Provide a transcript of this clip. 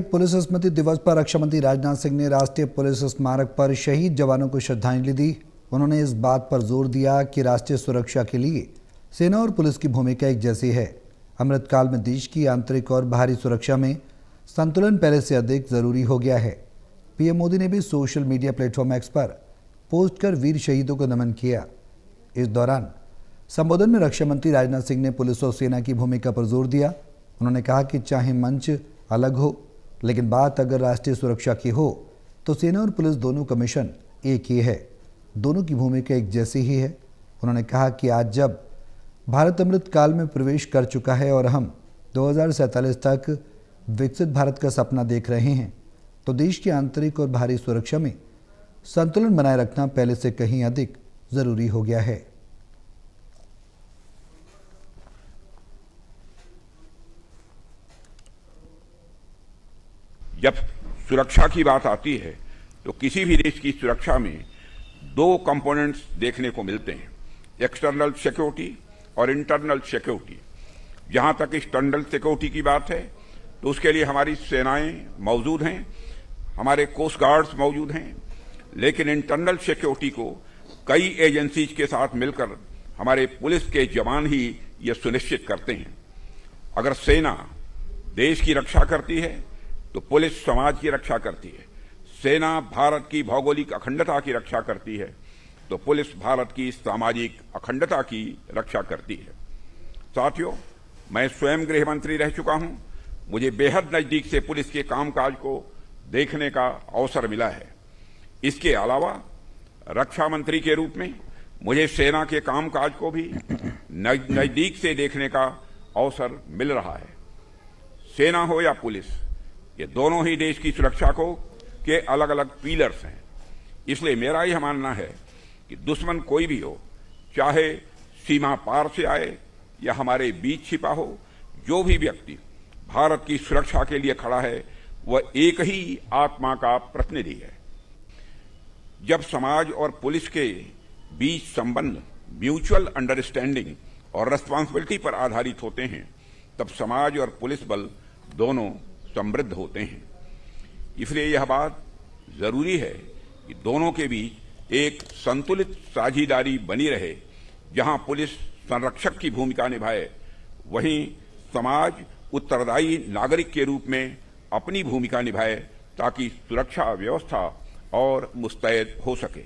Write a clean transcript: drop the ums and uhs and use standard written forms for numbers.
Police स्मृति दिवस पर रक्षा मंत्री राजनाथ सिंह ने राष्ट्रीय पुलिस स्मारक पर शहीद जवानों को श्रद्धांजलि दी। उन्होंने इस बात पर जोर दिया कि राष्ट्रीय सुरक्षा के लिए सेना और पुलिस की भूमिका एक जैसी है। अमृतकाल में देश की आंतरिक और बाहरी सुरक्षा में संतुलन पहले से अधिक जरूरी हो गया है। पीएम मोदी ने भी सोशल मीडिया प्लेटफॉर्म एक्स पर पोस्ट कर वीर शहीदों को नमन किया। इस दौरान संबोधन में रक्षा मंत्री राजनाथ सिंह ने पुलिस और सेना की भूमिका पर जोर दिया। उन्होंने कहा कि चाहे मंच अलग हो, लेकिन बात अगर राष्ट्रीय सुरक्षा की हो तो सेना और पुलिस दोनों का मिशन एक ही है, दोनों की भूमिका एक जैसी ही है। उन्होंने कहा कि आज जब भारत अमृत काल में प्रवेश कर चुका है और हम 2047 तक विकसित भारत का सपना देख रहे हैं, तो देश की आंतरिक और बाहरी सुरक्षा में संतुलन बनाए रखना पहले से कहीं अधिक जरूरी हो गया है। जब सुरक्षा की बात आती है तो किसी भी देश की सुरक्षा में दो कंपोनेंट्स देखने को मिलते हैं, एक्सटर्नल सिक्योरिटी और इंटरनल सिक्योरिटी। जहां तक एक्सटर्नल सिक्योरिटी की बात है तो उसके लिए हमारी सेनाएं मौजूद हैं, हमारे कोस्ट गार्ड्स मौजूद हैं, लेकिन इंटरनल सिक्योरिटी को कई एजेंसीज के साथ मिलकर हमारे पुलिस के जवान ही ये सुनिश्चित करते हैं। अगर सेना देश की रक्षा करती है तो पुलिस समाज की रक्षा करती है। सेना भारत की भौगोलिक अखंडता की रक्षा करती है तो पुलिस भारत की सामाजिक अखंडता की रक्षा करती है। साथियों, मैं स्वयं गृह मंत्री रह चुका हूं। मुझे बेहद नजदीक से पुलिस के कामकाज को देखने का अवसर मिला है। इसके अलावा रक्षा मंत्री के रूप में मुझे सेना के कामकाज को भी नजदीक से देखने का अवसर मिल रहा है। सेना हो या पुलिस, ये दोनों ही देश की सुरक्षा को के अलग अलग पिलर्स हैं। इसलिए मेरा यह मानना है कि दुश्मन कोई भी हो, चाहे सीमा पार से आए या हमारे बीच छिपा हो, जो भी व्यक्ति भारत की सुरक्षा के लिए खड़ा है वह एक ही आत्मा का प्रतिनिधि है। जब समाज और पुलिस के बीच संबंध म्यूचुअल अंडरस्टैंडिंग और रिस्पांसिबिलिटी पर आधारित होते हैं, तब समाज और पुलिस बल दोनों समृद्ध होते हैं। इसलिए यह बात जरूरी है कि दोनों के बीच एक संतुलित साझेदारी बनी रहे। जहां पुलिस संरक्षक की भूमिका निभाए, वहीं समाज उत्तरदायी नागरिक के रूप में अपनी भूमिका निभाए, ताकि सुरक्षा व्यवस्था और मुस्तैद हो सके।